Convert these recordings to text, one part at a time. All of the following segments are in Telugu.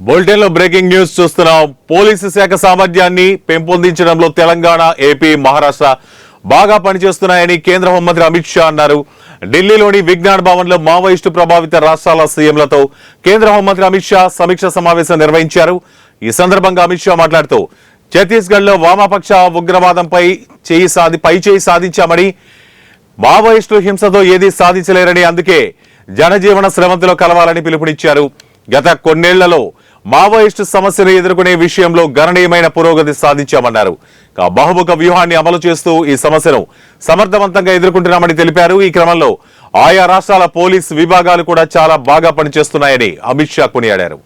బులెటిన్లో బ్రేకింగ్ న్యూస్ చూస్తున్నాం. పోలీసు శాఖ సామర్థ్యాన్ని పెంపొందించడంలో తెలంగాణ, ఏపీ, మహారాష్ట్ర బాగా పనిచేస్తున్నాయని కేంద్ర హోంమంత్రి అమిత్ షా అన్నారు. ఢిల్లీలోని విజ్ఞాన్ భవన్ లో మావోయిస్టు ప్రభావిత రాష్ట్రాల సీఎంలతో కేంద్ర హోంమంత్రి అమిత్ షా సమీక్ష సమావేశం నిర్వహించారు. ఈ సందర్భంగా అమిత్ షా మాట్లాడుతూ ఛత్తీస్గఢ్ లో వామపక్ష ఉగ్రవాదంపై చేయి సాధించామని, మావోయిస్టులు హింసతో ఏదీ సాధించలేరని, అందుకే జనజీవన స్రవంతిలో కలవాలని పిలుపునిచ్చారు. గత కొన్నేళ్లలో మావోయిస్టు సమస్యను ఎదుర్కొనే విషయంలో గణనీయమైన పురోగతి సాధించామన్నారు. బహుముఖ వ్యూహాన్ని అమలు చేస్తూ ఈ సమస్యను సమర్థవంతంగా ఎదుర్కొంటున్నామని తెలిపారు. ఈ క్రమంలో ఆయా రాష్ట్రాల పోలీస్ విభాగాలు కూడా చాలా బాగా పనిచేస్తున్నాయని అమిత్ షా కొనియాడారు.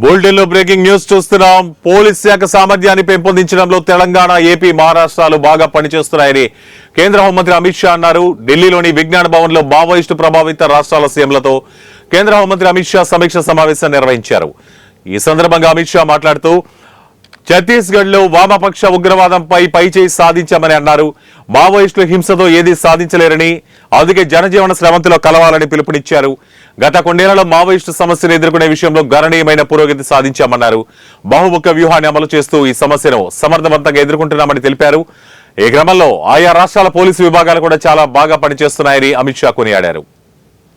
బులెటిన్లో బ్రేకింగ్ న్యూస్ చూస్తున్నాం. పోలీస్ శాఖ సామర్థ్యాన్ని పెంపొందించడంలో తెలంగాణ, ఏపీ, మహారాష్ట్రాలు బాగా పనిచేస్తున్నాయని కేంద్ర హోంమంత్రి అమిత్ షా అన్నారు. ఢిల్లీలోని విజ్ఞాన్ భవన్ లో మావోయిస్టు ప్రభావిత రాష్ట్రాల సీఎంలతో కేంద్ర హోంమంత్రి అమిత్ షా సమీక్ష సమావేశం నిర్వహించారు. ఈ సందర్భంగా అమిత్ షా మాట్లాడుతూ ఛత్తీస్గఢ్ లో వామపక్ష ఉగ్రవాదంపై చేయి సాధించామని అన్నారు. మావోయిస్టులు హింసతో ఏదీ సాధించలేరని, అందుకే జనజీవన స్రవంతిలో కలవాలని పిలుపునిచ్చారు. గత కొన్నేళ్లలో మావోయిస్టు సమస్యను ఎదుర్కొనే విషయంలో గణనీయమైన పురోగతి సాధించామన్నారు. బహుముఖ వ్యూహాన్ని అమలు చేస్తూ ఈ సమస్యను సమర్థవంతంగా ఎదుర్కొంటున్నామని తెలిపారు. ఈ క్రమంలో ఆయా రాష్ట్రాల పోలీసు విభాగాలు కూడా చాలా బాగా పనిచేస్తున్నాయని అమిత్ షా కొనియాడారు.